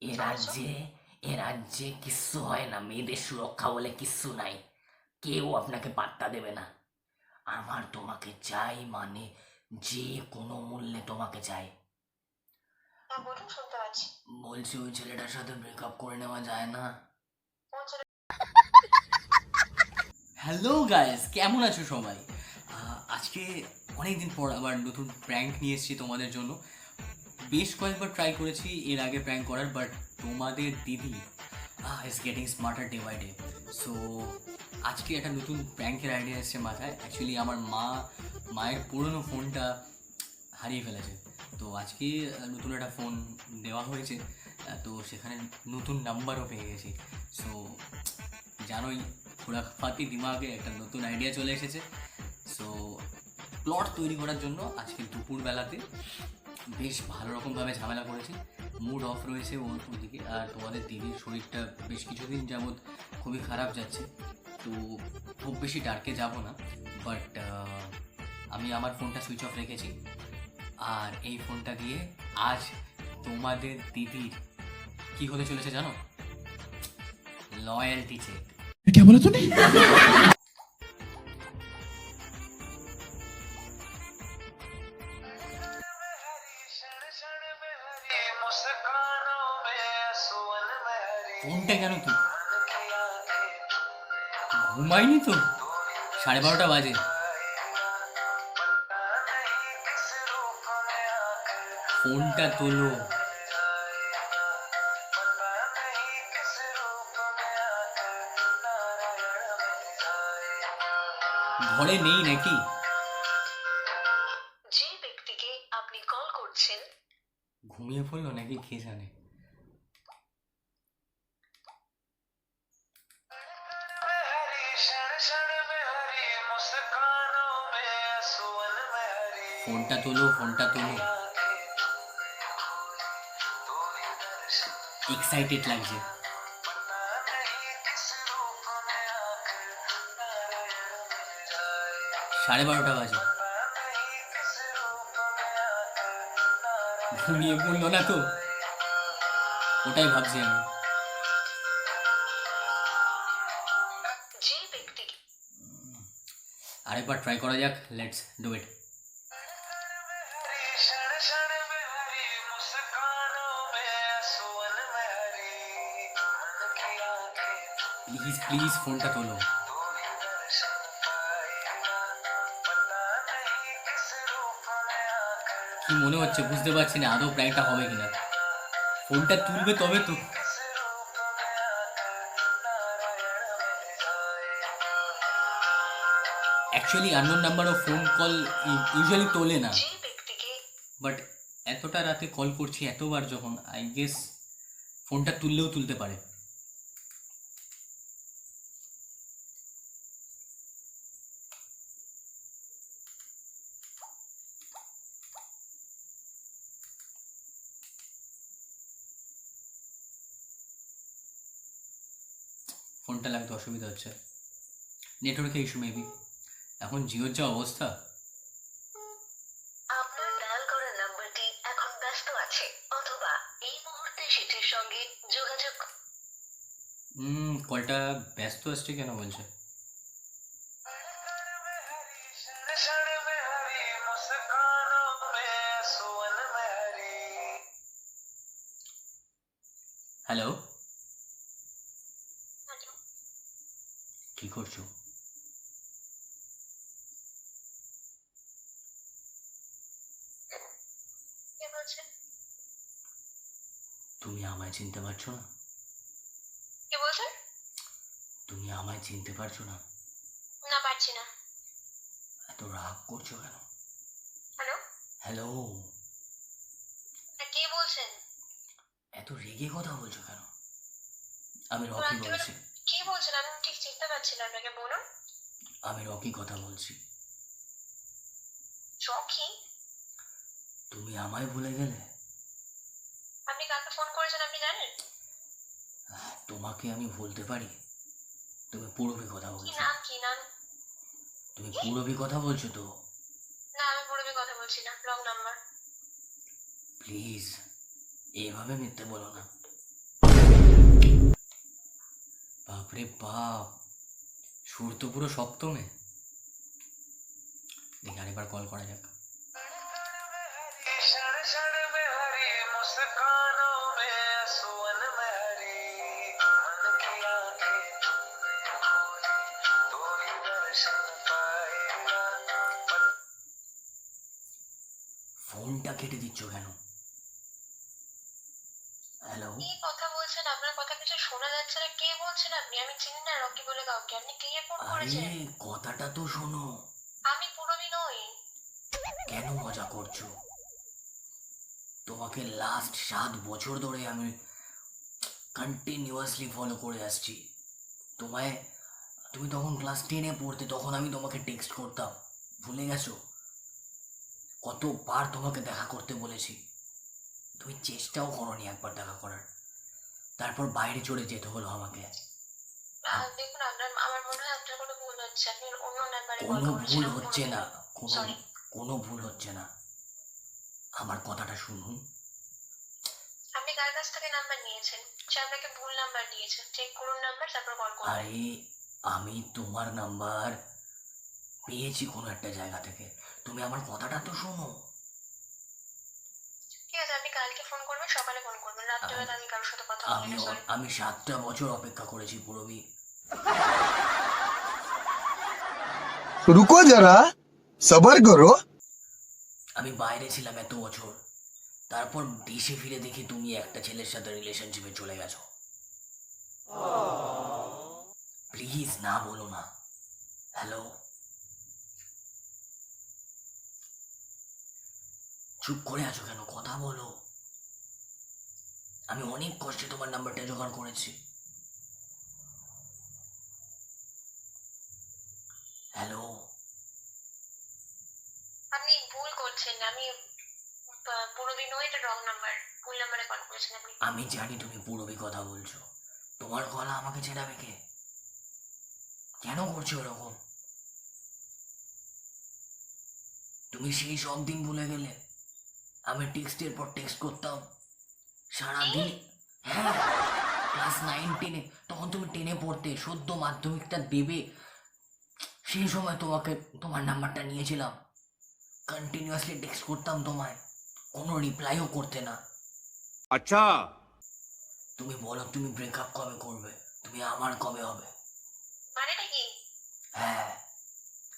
এ রাজ্যে এ রাজ্যে কিচ্ছু হয় না, মেয়েদের সুরক্ষা বলে কিচ্ছু নাই। কেউ আপনাকে পাত্তা দেবে না। আমার তোমাকে চাই, মানে যে কোনো মূল্যে তোমাকে চাই। হ্যাঁ বলুন, শুনতে পাচ্ছি। বলছি ওই ছেলেটার সাথে ব্রেকআপ করে নেওয়া যায় না? কোন ছেলে? হ্যালো গাইস, কেমন আছো সবাই? আজকে অনেকদিন পর আবার নতুন প্র্যাঙ্ক নিয়ে এসেছি তোমাদের জন্য। বেশ কয়েকবার ট্রাই করেছি এর আগে প্র্যাঙ্ক করার, বাট তোমাদের দিদি is getting smarter day by day. So আজকে একটা নতুন প্র্যাঙ্কের আইডিয়া এসেছে মাথায়। অ্যাকচুয়ালি আমার মায়ের পুরনো ফোনটা হারিয়ে ফেলেছে। তো আজকে নতুন একটা ফোন দেওয়া হয়েছে। তো সেখানে নতুন নাম্বারও পেয়ে গেছি। সো জানোই, খোরাফাতি দিমাগে একটা নতুন আইডিয়া চলে এসেছে। সো প্লট তৈরি করার জন্য আজকে দুপুরবেলাতে বেশ ভালো রকমভাবে ঝামেলা করেছি। মুড অফ রয়েছে ওদিকে, আর তোমাদের দিদির শরীরটা বেশ কিছুদিন যাবৎ খুবই খারাপ যাচ্ছে। তো খুব বেশি ডার্কে যাব না, বাট আমি আমার ফোনটা সুইচ অফ রেখেছি। আর এই ফোনটা দিয়ে আজ তোমাদের দিদির কি হতে চলেছে জানো? Loyalty check. क्या बोला तूने? ফোনটা কেন তুই? ঘুমাইনি তো, 12:30 বাজে। ফোনটা তোলো। ঘরে নেই নাকি? যে ব্যক্তিকে আপনি কল করছেন ঘুমিয়ে পড়লো নাকি কে জানে। ফোনটা তোলো, ফোনটা তোলো। এক্সাইটেড লাগছে। 12:30 বাজে। ঘুমিয়ে পড়লো না তো? ওটাই ভাবছি আমি। যে ব্যক্তিকে আরেকবার ট্রাই করা যাক, let's do it. Please please ফোনটা তোলো। কি মনে হচ্ছে বুঝতে পারছি না আদৌ প্র্যাঙ্কটা হবে কিনা। ফোনটা তুলবে তবে তো। অ্যাকচুয়ালি আননোন নাম্বারও ফোন কল ইউজুয়ালি তোলে না, যে ব্যক্তিকে বাট এতটা রাতে কল করছি এতবার যখন, আই গেস ফোনটা তুললেও তুলতে পারে। ফোনটা লাগতে অসুবিধা হচ্ছে, নেটওয়ার্কের ইস্যু মেবি। এখন জিওর যা অবস্থা। আপনার ডায়াল করা নাম্বারটি এখন ব্যস্ত আছে, অথবা এই মুহূর্তে সেটির সঙ্গে যোগাযোগ কলটা ব্যস্ত আসছে কেন বলছে? হ্যালো, কি করছো? কে বলছেন? তুমি আমায় চিনতে পারছো না? কে বলছেন? তুমি আমায় চিনতে পারছো না? না, পারছি না। এত রাগ করছো কেন? হ্যালো, হ্যালো, কে বলছেন? এত রেগে কথা বলছো কেন? আমি রকি বলছি। কি বলছেন? আমি ঠিক চিনতে পারছি না আপনাকে, বলুন। আমি রকি কথা বলছি। চকি? তুমি আমায় ভুলে গেলে? আপনি কাকে ফোন করেছেন আপনি জানেন? তোমাকে আমি ভুলতে পারি? তুমি পুরবি কথা কি বলছো? নাম, কি নাম? তুমি পুরবি কথা বলছো তো? না, আমি পূরবী কথা বলছি না, রং নাম্বার। প্লিজ এভাবে মিথ্যে বলো না। আরে বাপ, সুর তো পুরো সপ্তমে। দেখি আরেকবার কল করা যাক। ফোনটা কেটে দিচ্ছ কেন? হ্যালো, কি কথা বলছেন? আপনার কথা কিছু শোনা যাচ্ছে না। কে বলছেন আপনি? আমি চিনি না রকি বলে কাউকে। আপনি কে ফোন আরে করেছেন? কথাটা তো শোনো। আমি পুরবি নই। কেন মজা করছো? তোমাকে লাস্ট 7 বছর ধরে আমি কন্টিনিউয়াসলি ফলো করে আসছি। তোমায়, তুমি তখন ক্লাস 10-এ পড়তে, তখন আমি তোমাকে টেক্সট করতাম, ভুলে গেছো? কতবার তোমাকে দেখা করতে বলেছি, তুমি চেষ্টাও করোনি একবার দেখা করার। তারপর বাইরে চড়ে যেতে হলো আমাকে। দেখুন, আমার মনে হয় আপনার কোনো ভুল হচ্ছে। আপনি অন্য নাম্বারে কল কোনো করেছেন। ভুল আমি হচ্ছে পুরবি না, নই। কোনো সরি। কোনো ভুল হচ্ছে না। আমার কথাটা শুনুন। আপনি কার কাছ থেকে নাম্বার নিয়েছেন? সে আপনাকে ভুল নাম্বার দিয়েছে। চেক করুন নাম্বার, তারপর কল করুন। আরে আমি তোমার নাম্বার পেয়েছি কোনো একটা জায়গা থেকে, তুমি আমার কথাটা তো শোনো। ঠিক আছে, আপনি কালকে ফোন করবেন, সকালে ফোন করবেন। রাত্রেবেলা আমি কারোর সাথে কথা বলি না। সরি। আমি 7টা বছর অপেক্ষা করেছি পুরবি। रुको जरा सबर करो। আমি বাইরে ছিলাম এত বছর, তারপর দেশে ফিরে দেখি তুমি একটা ছেলের সাথে রিলেশনশিপে চলে গেছো। প্লিজ না বলো না। হ্যালো, চুপ করে আছো কেন? কথা বলো। আমি অনেক কষ্টে তোমার নাম্বারটা জোগাড় করেছি। হ্যালো, আপনি ভুল করছেন। আমি পুরবি নই, এটা রং নাম্বার। ভুল নাম্বারে কল করেছেন আপনি। আমি জানি তুমি পুরবি কথা বলছো। তোমার গলা আমাকে চেনাবে কে? কেন করছো এরকম? তুমি সেই সব দিন ভুলে গেলে? আমি টেক্সটের পর টেক্সট করতাম সারাদিন। হ্যাঁ, ক্লাস 9-10-এ, তখন তুমি 10-এ পড়তে, সদ্য মাধ্যমিকটা দেবে। সেই সময় তোমাকে, তোমার নাম্বারটা নিয়েছিলাম, কন্টিনিউয়াসলি টেক্সট করতাম তোমায়, কোনো রিপ্লাইও করতে না। अच्छा। তুমি বলো তুমি ব্রেকআপ কবে করবে? তুমি আমার কবে হবে? মানেটা কি? হ্যাঁ,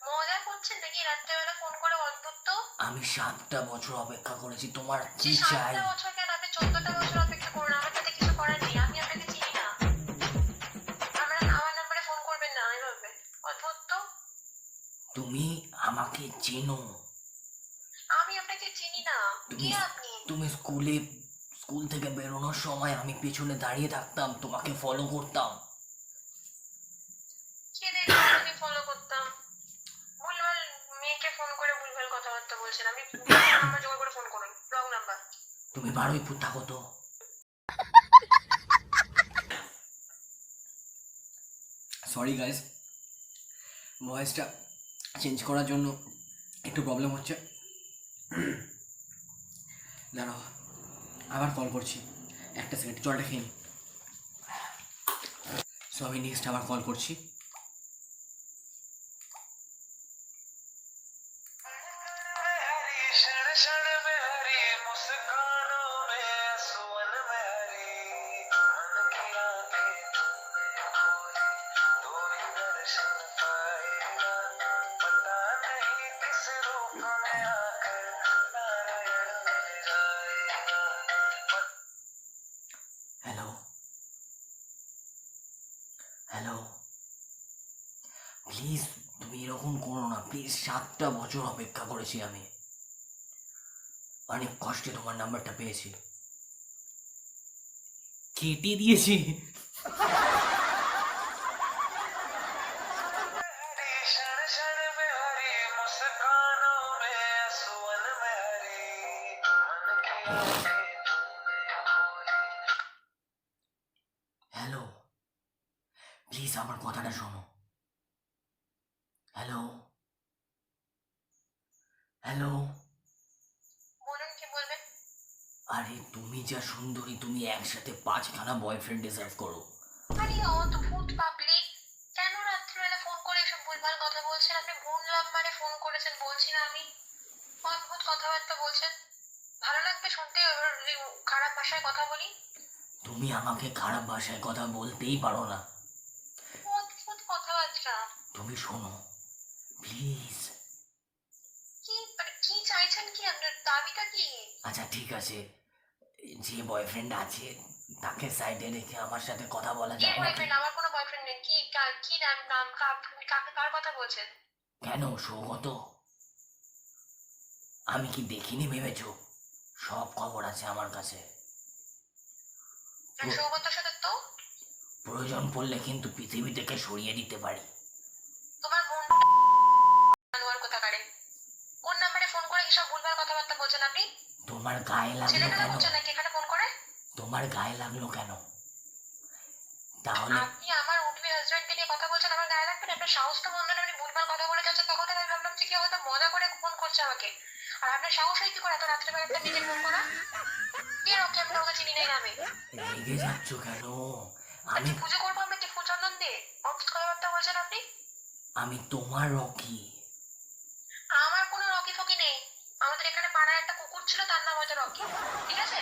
মজা করছেন নাকি? রাত্রেবেলা ফোন করে অদ্ভুত তো। আমি 7টা বছর অপেক্ষা করেছি, তোমার কি সে চাই? 7টা বছর কেন? আপনি 14টা বছর অপেক্ষা করুন। আমার সাথে কিছু করার নেই। আমি আপনাকে চিনি না। আমার নাম্বারে ফোন করবেন না এভাবে। অদ্ভুত তো। তুমি আমাকে চেনো? আমি আপনাকে চিনি না। তুমি কে আপনি? তুমি স্কুল থেকে বেরোনোর সময় আমি পেছনে দাঁড়িয়ে থাকতাম, তোমাকে ফলো করতাম। কে দেখলাম আমি ফলো করতাম? ভুলভাল মেয়েকে ফোন করে ভুলভাল কথাবার্তা বলছেন। আমি নাম্বার জোগাড় করে ফোন করুন। Wrong number. তুমি বারুইপুর থাকো তো? সরি গাইস, ভয়েসটা চেঞ্জ করার জন্য একটু প্রবলেম হচ্ছে। দাঁড়াও, আবার কল করছি, একটা সেকেন্ড, জলটা খেয়ে নিই। সো আমি নেক্সট আবার কল করছি। হ্যালো, হ্যালো, প্লিজ তুমি এরকম করো না প্লিজ। 7টা বছর অপেক্ষা করেছি আমি, অনেক কষ্টে তোমার নাম্বারটা পেয়েছি। কেটে দিয়েছি। হ্যালো, প্লিজ আমার কথাটা শোনো। Hello, hello. বলুন, কি বলবেন? আরে তুমি যা সুন্দরী, তুমি একসাথে 5খানা বয়ফ্রেন্ড ডিজার্ভ করো। আরে অদ্ভুত পাবলিক। করেছেন বলছি না আমি? অদ্ভুত কথাবার্তা বলছেন। ভালো লাগবে শুনতে ওর খারাপ ভাষায় কথা বলি? তুমি আমাকে খারাপ ভাষায় কথা বলতেই পারো না। অদ্ভুত কথাবার্তা। তুমি শোনো প্লিজ। কি মানে কি চাইছেন, কি আপনার দাবিটা কি? আচ্ছা ঠিক আছে, যে বয়ফ্রেন্ড আছে তাকে সাইডে রেখে আমার সাথে কথা বলা কি যায় না? বয়ফ্রেন্ড? আমার কোনো বয়ফ্রেন্ড নেই। কি কি নাম নাম কাকে কার কথা বলছেন? কেন সৌগত? আমি কি দেখিনি ভেবেছ? সব খবর আছে আমার কাছে। সৌগতর সাথে তো প্রয়োজন পড়লে কিন্তু পৃথিবী থেকে সরিয়ে দিতে পারি। তোমার বোন জানোয়ার কোথাকারে। কোন নাম্বারে ফোন করে এসব ভুলভাল কথাবার্তা বলছেন আপনি? তোমার গায়ে লাগলো ছেলেখেলা কেন? করছেন নাকি এখানে ফোন করে? তোমার গায়ে লাগলো কেন তাহলে? আপনি আমার উঠবি হাজবেন্ডকে নিয়ে কথা বলছেন, আমার গায়ে লাগবে না? আপনার সাহস তো বন্ধ না, আপনি ভুলভাল কথা বলে যাচ্ছেন। তখন আমি ভাবলাম যে কেউ হয়তো মজা করে ফোন করছে আমাকে। আর আপনার সাহস হয় কি করে এত রাত্রেবেলা আপনার নিজে ফোন করা? কে রক্ষে? আমি ওকে চিনি নাই নামে। রেগে যাচ্ছ কেন? আমি আমি পুজো করবো আমি কি ফুল চন্দন দিয়ে? অদ্ভুত কথাবার্তা বলছেন আপনি। আমি তোমার রকি। আমার কোনো রকি ফকি নেই। আমাদের এখানে পাড়ায় একটা কুকুর ছিল, তার নাম হয়তো রকি। ঠিক আছে?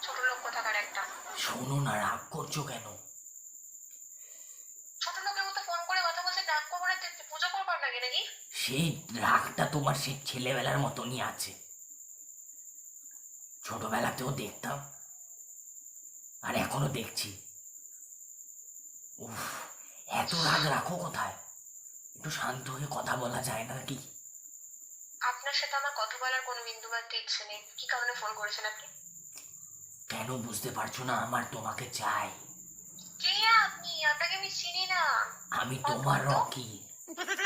ছোট লোক কোথাকার একটা। শোনো না, রাগ করছো কেন? ছোট লোকের মতো ফোন করে কথা বলছে, ডাক করবো না? পুজো করবার লাগে নাকি? সেই রাগটা তোমার সেই ছেলেবেলার মতনই আছে। ছোটবেলাতেও দেখতাম আর এখনো দেখছি। উফ, এত রাগ রাখো কোথায়? একটু শান্ত হয়ে কথা বলা যায় না কি? আপনার সাথে আমার কথা বলার কোনো বিন্দুমাত্র ইচ্ছে নেই। কি কারণে ফোন করেছেন আপনি? কেন বুঝতে পারছো না? আমার তোমাকে চাই। কে আপনি? আপনাকে আমি চিনি না। আমি তোমার রকি।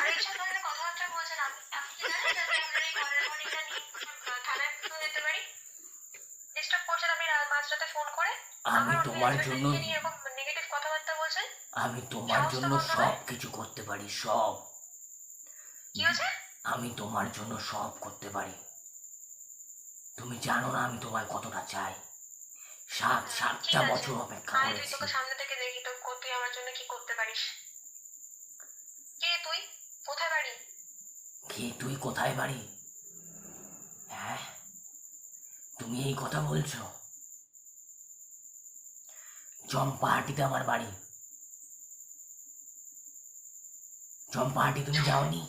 আর এইসব ধরনের কথাবার্তা বলছেন আপনি? আপনি কি জানেন যাতে আপনার এই ঘরের মনিটা নিয়ে থানায় ফোন দিতে পারি? ডিস্টার্ব করছেন আপনি মাঝরাতে ফোন করে। আমি আমার তোমার husband জন্য কে নিয়ে এরকম নেগেটিভ কথাবার্তা বলছেন। আমি তোমার জন্য সব কিছু করতে পারি, সব। কি হয়েছে? আমি তোমার জন্য সব করতে পারি। তুমি জানো না আমি তোমায় কতটা চাই। ঠিক সাতটা আছে, বছর অপেক্ষা আয় তুই, করেছি। তোকে সামনে থেকে দেখি তো তুই আমার জন্য কি করতে পারিস। কে তুই? কোথায় বাড়ি? কে তুই? কোথায় বাড়ি? হ্যাঁ, তুমি এই কথা বলছো? চম্পাহাটিতে আমার বাড়ি। চম্পাহাটি তুমি যাওনি?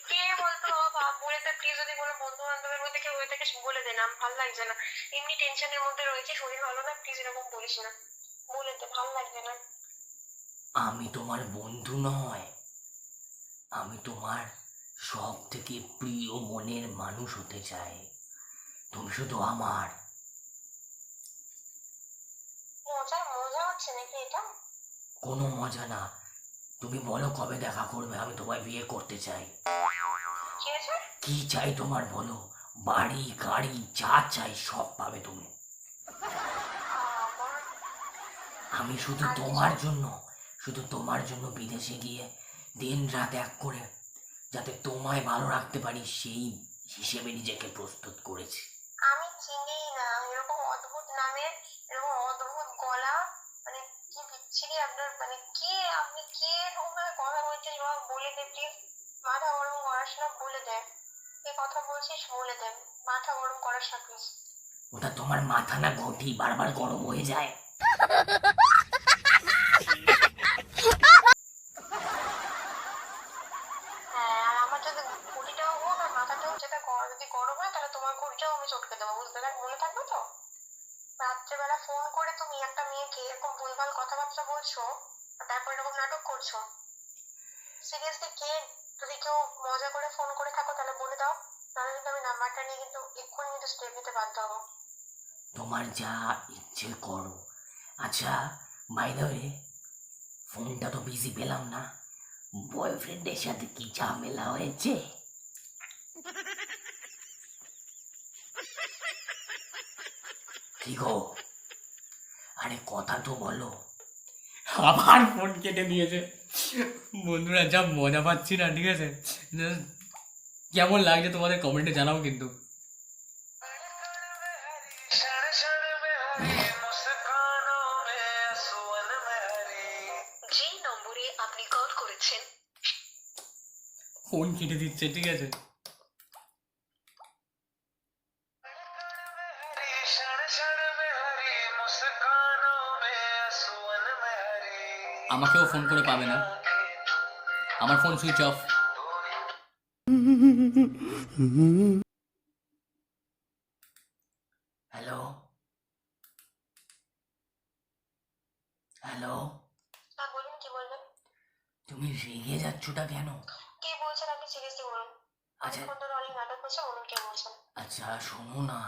কে বলতো বাবা? বলে দে প্লিজ, যদি কোনো বন্ধু বান্ধবের মধ্যে কেউ হয়ে থাকে বলে দে না, ভাল লাগছে না। এমনি টেনশনের মধ্যে রয়েছে, শরীর ভালো না, প্লিজ এরকম বলিস না। বলে দে, ভাল লাগছে না। আমি তোমার বন্ধু নয়, আমি তোমার সব থেকে প্রিয় মনের মানুষ হতে চাই। তুমি শুধু আমার। মজা মজা হচ্ছে নাকি এটা? কোনো মজা না। তুমি বলো কবে দেখা করবে? আমি তোমায় বিয়ে করতে চাই। কি হয়েছে? কি চাই তোমার বলো? বাড়ি গাড়ি যা চাই সব পাবে তুমি। আমার আমি শুধু তোমার জন্য বিদেশে গিয়ে দিন রাত এক করে যাতে তোমায় ভালো রাখতে পারি সেই হিসেবে নিজেকে প্রস্তুত করেছি। আমি চিনি না এরকম অদ্ভুত নামে, এরকম অদ্ভুত গলা। মানে কি বিচ্ছিরি আপনার, মানে কে আপনি? কে এরকম ভাবে কথা বলছেন? এবার বলে দে প্লিজ। মাথা গরম করাস না, বলে দে। কে কথা বলছিস বলে দে। মাথা গরম করাস না প্লিজ। ওটা তোমার মাথা না ঘটি বারবার গরম হয়ে যায়? হ্যাঁ, আর আমার যদি ঘুড়িটাও হোক আর মাথাটাও যেটা যদি গরম হয়, তাহলে তোমার ঘুড়িটাও আমি চটকে দেবো, বুঝতে মনে থাকবে তো? রাত্রেবেলা ফোন করে তুমি একটা মেয়েকে এরকম ভুলভাল কথাবার্তা বলছো, আর তারপর এরকম নাটক করছো। সিরিয়াসলি কে? যদি কেউ মজা করে ফোন করে থাকো তাহলে বলে দাও, নাহলে কিন্তু আমি নাম্বারটা নিয়ে কিন্তু এক্ষুনি কিন্তু স্টেপ নিতে বাধ্য হবো। তোমার যা ইচ্ছে করো। আচ্ছা, বাই দ্য ওয়ে, ফোনটা তো বিজি পেলাম না। বয়ফ্রেন্ডের সাথে কি ঝামেলা হয়েছে? কি গো? আরে কথা তো বলো। আবার ফোন কেটে দিয়েছে। বন্ধুরা যা মজা পাচ্ছি না, ঠিক আছে? কেমন লাগছে তোমাদের কমেন্টে জানাও কিন্তু। जिन नंबरे আপনি কল করেছেন ফোন কেটে দিচ্ছে, ঠিক আছে। আমাকেও ফোন করে পাবে না, আমার phone switch off. Hello hello, হ্যাঁ বলুন, কি বলবেন? তুমি রেগে যাচ্ছটা কেন? কে বলছেন আপনি সিরিয়াসলি বলুন। আচ্ছা অনেকক্ষণ ধরে অনেক নাটক হচ্ছে, বলুন কে বলছেন। আচ্ছা শোনো না,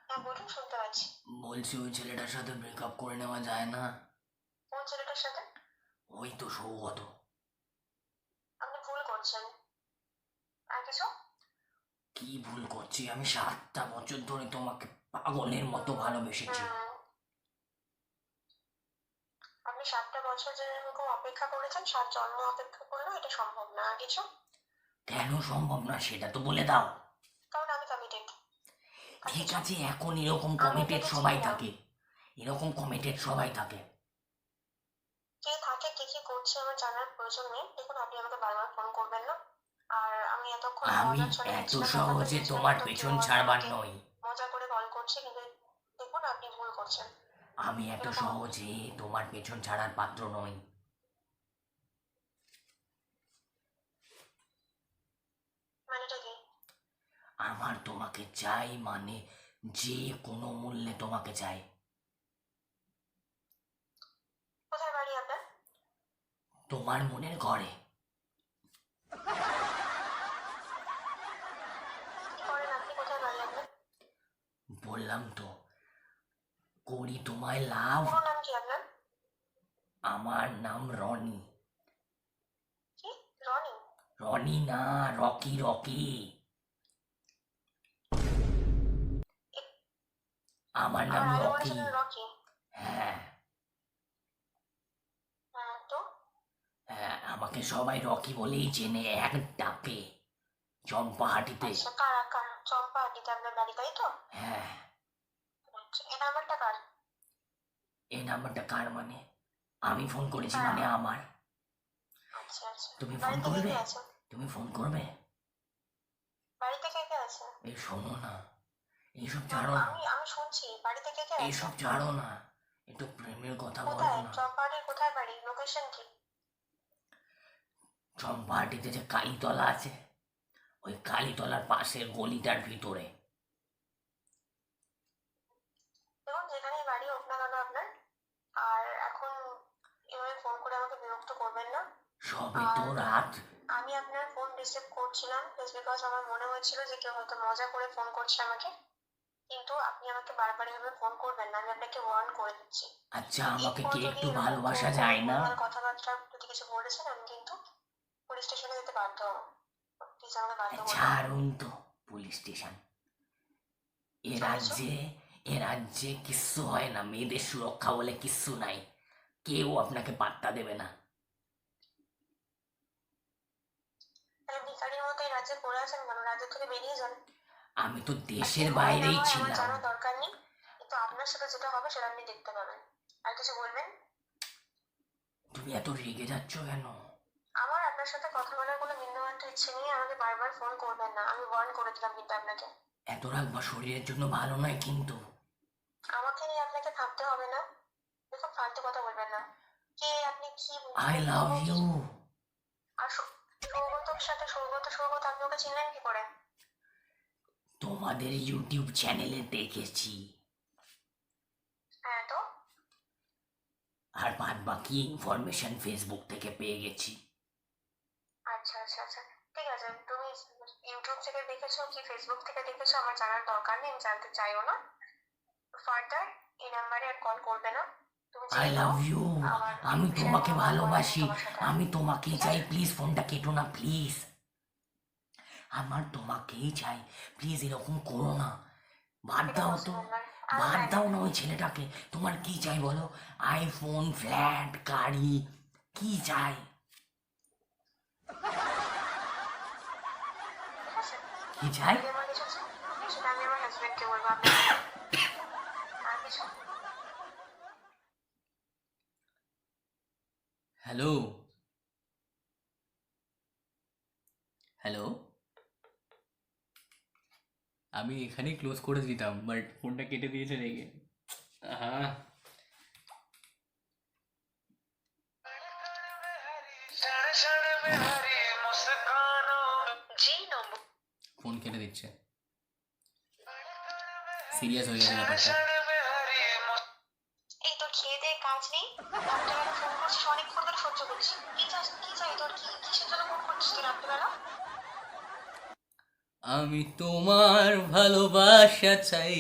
হ্যাঁ বলুন, শুনতে পাচ্ছি। বলছি ওই ছেলেটার সাথে ব্রেকআপ করে নেওয়া যায় না? কোন ছেলেটার সাথে? ওই তো সৌগত। আপনি ভুল করছেন। আর কিছু? কি ভুল করছি? আমি 7টা বছর ধরে তোমাকে পাগলের মতো ভালোবেসেছি। আপনি 7টা বছর যেরকম অপেক্ষা করেছেন, 7 জন্ম অপেক্ষা করলেও এটা সম্ভব না। আর কিছু? কেন সম্ভব না সেটা তো বলে দাও। কারণ আমি কমিটেড। ঠিক আছে, এখন এরকম কমিটেড সবাই থাকে, এরকম কমিটেড সবাই থাকে। কে থাকে, কে কি করছে আমার জানার প্রয়োজন নেই। দেখুন, আপনি আমাকে বারবার ফোন করবেন না। আর আমি এতক্ষণ আমি মজার ছলে এত নিচ্ছিলাম, সহজে ব্যাপারটা তোমার বুঝলাম, তো পেছন কেউ ছাড়বার আমাকে নই। মজা করে কল করছে, কিন্তু দেখুন আপনি ভুল করছেন। আমি এত এরকম সহজে তোমার পেছন ছাড়ার পাত্র নই। মানেটা কি? আমার তোমাকে চাই, মানে যে কোনো মূল্যে তোমাকে চাই। কোথায় বাড়ি আপনার? তোমার মনের ঘরে। কি করেন আপনি? কোথায় বাড়ি আপনার? বললাম তো, করি তোমায় লাভ। পুরো নাম কি আপনার? আমার নাম রনি। কি? রনি? রনি না, রকি রকি। আমার নাম আমার আগে রকি। বলেছিলেন রকি। হ্যাঁ হ্যাঁ তো? হ্যাঁ, আমাকে সবাই রকি বলেই চেনে এক ডাকে, চম্পাহাটিতে। আচ্ছা, কারা কারা? চম্পাহাটিতে আপনার বাড়ি, তাই তো? হ্যাঁ। আচ্ছা, এই নাম্বারটা কার? এই নাম্বারটা কার মানে? আমি ফোন করেছি হ্যাঁ। মানে আমার। আচ্ছা আচ্ছা। তুমি ফোন বাড়িতে কে করবে? কে আছে? তুমি ফোন করবে? বাড়িতে কে কে আছে? এই শোনো না, এইসব না, ছাড়ো না, আমি আমি শুনছি, বাড়িতে কে কে আছে? এইসব ছাড়ো না, একটু প্রেমের কথা বলো কোথায়? না। চম্পাহাটির কোথায় বাড়ি? লোকেশন কি? চম্পাহাটিতে যে কালীতলা আছে, ওই কালীতলার পাশের গলিটার ভিতরে। দেখুন, যেখানেই বাড়ি হোক না কেন আপনার, আর এখন এভাবে ফোন করে আমাকে বিরক্ত করবেন না। সবে তো রাত। আমি আপনার ফোন রিসিভ করছিলাম জাস্ট বিকজ আমার মনে হয়েছিল যে কেউ হয়তো মজা করে ফোন করছে আমাকে। কিন্তু আপনি আমাকে বারবার এভাবে ফোন করবেন না, আমি আপনাকে ওয়ার্ন করে দিচ্ছি। আচ্ছা, আমাকে এরপর কি যদি একটু এরকম ভালোবাসা কোনো যায় না? ভুলভাল কথাবার্তা যদি কিছু বলেছেন, আমি কিন্তু পুলিশ স্টেশনে যেতে বাধ্য হবো। প্লিজ আমাকে বাধ্য করবেন না। ছাড়ুন তো পুলিশ স্টেশন। এ আর কিছু? রাজ্যে, এ রাজ্যে কিচ্ছু হয় না, মেয়েদের সুরক্ষা বলে কিচ্ছু নাই, কেউ আপনাকে পাত্তা দেবে না। তাহলে ভিখারির মতো এই রাজ্যে পড়ে আছেন কেন? রাজ্য থেকে বেরিয়ে যান। আমি তো আর কি দেশের হয় না বাইরেই হয় আমার ছিলাম। জানার দরকার নেই, কিন্তু আপনার সাথে যেটা হবে সেটা আপনি দেখতে পাবেন। আর কিছু বলবেন? তুমি এত রেগে যাচ্ছ কেন? আমার আপনার সাথে কথা বলার কোনো বিন্দুমাত্র ইচ্ছে নেই। আমাকে বারবার ফোন করবেন না, আমি ওয়ার্ন করে দিলাম কিন্তু আপনাকে। এত রাখবা শরীরের জন্য ভালো নয় কিন্তু। আমাকে নিয়ে আপনাকে ভাবতে হবে না। দেখুন, ফালতু কথা বলবেন না। কে আপনি? কি আই লাভ ইউ। আর সৌগতর সাথে সৌগত আপনি ওকে চিনলেন কি করে? তোমাদের ইউটিউব চ্যানেলে দেখেছি, হ্যাঁ তো? আর বাদ বাকি ইনফরমেশন ফেসবুক থেকে পেয়ে গেছি। আচ্ছা আচ্ছা আচ্ছা, ঠিক আছে। তুমি ইউটিউব থেকে দেখেছো কি ফেসবুক থেকে দেখেছো আমার জানার দরকার নেই, আমি জানতে চাইও না। ফার্দার এই নাম্বারে আর কল করবে না। তুমি আই যেই লাভ হও, ইউ। আমার আমি বিষয়ে তোমাকে কোনো কথা বলার নেই ভালোবাসি, তোমার সাথে। আমি তোমাকেই চাই, প্লিজ ফোনটা কেটো না প্লিজ। আমার তোমাকেই চাই, প্লিজ এরকম করো না, বাদ এটা দাও বলছি তো, নাম্বার। আমি বাদ ম্যারিড। দাও না ওই ছেলেটাকে। তোমার কি চাই বলো? আইফোন, ফ্ল্যাট, গাড়ি, কি চাই? ঠিক আছে? কি চাই? যদি আমার কিছু চাই, সেটা আমি আমার হাজবেন্ডকে বলবো। আপনার আর কিছু? Hello, hello. আমি এখানেই ক্লোজ করে দিতাম, বাট ফোনটা কেটে দিয়েছে রেগে। হ্যাঁ, যে নম্বর ফোন কেটে দিচ্ছে, সিরিয়াস হয়ে গেছে ব্যাপারটা। এই তোর খেয়ে দিয়ে কাজ নেই, রাত্রেবেলা ফোন করছিস, অনেকক্ষণ ধরে সহ্য করছি। কি চাস, কি চাই তোর, কি কিসের জন্য ফোন করছিস তুই রাত্রেবেলা? আমি তোমার ভালোবাসা চাই,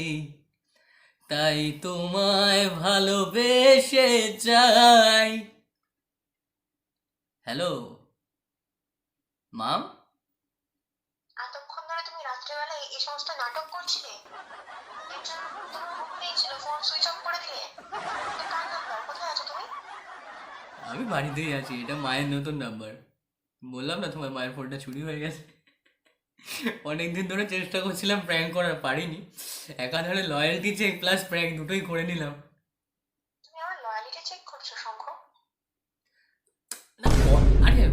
তাই তোমায় ভালোবেসে যাই। হ্যালো মাম। এতক্ষণ ধরে তুমি রাত্রেবেলা এই সমস্ত নাটক করছিলে, এর জন্য তোমার ঘুম পেয়েছিল, ফোন সুইচ অফ করে দিলে। এটা কার নাম্বার, কোথায় আছো তুমি? আমি বাড়িতেই আছি, এটা মায়ের নতুন নাম্বার। বললাম না তোমার মায়ের ফোনটা চুরি হয়ে গেছে। অনেকদিন ধরে চেষ্টা করছিলাম প্র্যাঙ্ক করার, পারিনি। একাধারে লয়্যালটি চেক প্লাস প্র্যাঙ্ক দুটোই করে নিলাম। তুমি আমার লয়ালিটি চেক করছো শঙ্খ? না, আরে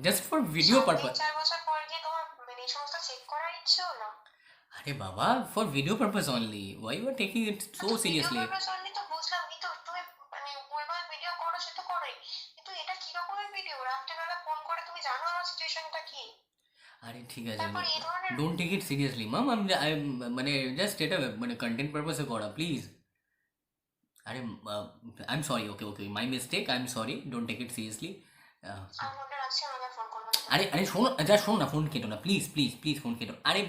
জাস্ট ফর ভিডিও পারপাস। 4 বছর পর গিয়ে তোমার মানে এই সমস্ত চেক করার ইচ্ছে হলো? আরে বাবা, for video purpose only, why you are taking it so seriously? Video purpose only তো বুঝলাম, কিন্তু তুমি মানে ভুলভাল ভিডিও করো সে তো করোই, কিন্তু এটা কি রকমের ভিডিও? রাত্রেবেলা ফোন করে, তুমি জানো আমার সিচুয়েশনটা কি? আরে ঠিক আছে, তারপর এই ধরনের ডোন্ট টেক ইট সিরিয়াসলি মাম। আমি মানে জাস্ট এটা মানে কন্টেন্ট পারপাসে করা, প্লিজ। আরে I am sorry, okay okay, my mistake, I am sorry, don't take it seriously. আমি ফোনটা রাখছি, আমাকে ফোন করবো না। আরে শোনো, যা শোনো না, ফোন কেটো না প্লিজ প্লিজ প্লিজ, ফোন কেটো। আরে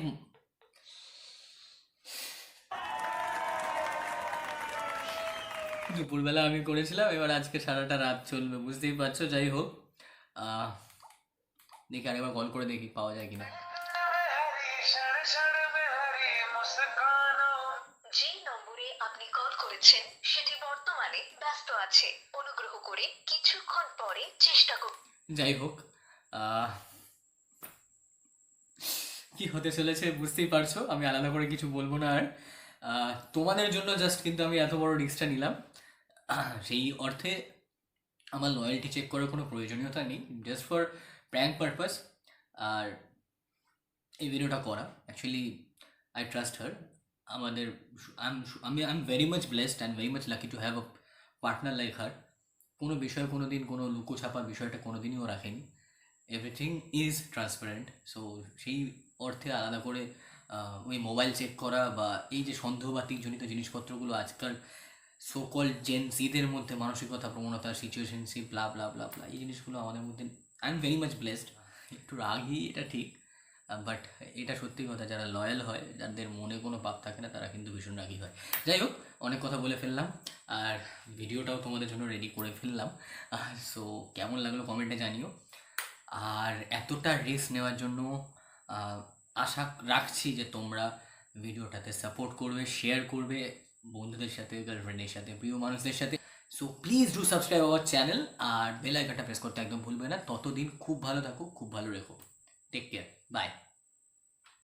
দুপুরবেলা আমি করেছিলাম, এবার আজকে সারাটা রাত চলবে, বুঝতেই পারছো। যাই হোক, আহ, দেখি আরেকবার কল করে দেখি পাওয়া যায় কিনা। যে নম্বরে আপনি কল করেছেন সেটি বর্তমানে ব্যস্ত আছে, অনুগ্রহ করে কিছুক্ষণ পরে চেষ্টা করুন। যাই হোক, আহ, কি হতে চলেছে বুঝতেই পারছো, আমি আলাদা করে কিছু বলবো না আর। তোমাদের জন্য জাস্ট কিন্তু আমি এত বড় রিস্কটা নিলাম, সেই অর্থে আমার লয়্যালটি চেক করার কোনো প্রয়োজনীয়তা নেই, জাস্ট ফর প্র্যাঙ্ক পারপাস। আর এই ভিডিওটা করা অ্যাকচুয়ালি আই ট্রাস্ট হার। আমাদের I am very much blessed and very much lucky to have a partner like her. কোনো বিষয়ে কোনো দিন কোনো লুকোছাপা বিষয়টা কোনো দিনই ও রাখেনি, এভরিথিং ইজ ট্রান্সপারেন্ট। সো সেই অর্থে আলাদা করে ওই মোবাইল চেক করা বা এই যে সন্দেহবাতিক জনিত জিনিসপত্রগুলো আজকাল সোকল জেন জিদের মধ্যে মানসিকতা, প্রবণতা, সিচুয়েশনশিপ, ব্লা ব্লা ব্লা ব্লা, এই জিনিসগুলো আমাদের মধ্যে, I am very much blessed. একটু রাগই, এটা ঠিক, বাট এটা সত্যি কথা, যারা লয়াল হয়, যাদের মনে কোনো পাপ থাকে না, তারা কিন্তু ভীষণ রাগী হয়। যাই হোক, অনেক কথা বলে ফেললাম, আর ভিডিওটাও তোমাদের জন্য রেডি করে ফেললাম। সো কেমন লাগলো কমেন্টে জানিও। আর এতটা রিস্ক নেওয়ার জন্য আশা রাখছি যে তোমরা ভিডিওটাতে সাপোর্ট করবে, শেয়ার করবে বন্ধুদের সাথে, গার্লফ্রেন্ডের সাথে, প্রিয় মানুষদের সাথে। So please do subscribe our channel, আর বেল আইকনটা প্রেস করতে একদম ভুলবে না। ততদিন খুব ভালো থাকো, খুব ভালো রেখো, টেক কেয়ার, বাই।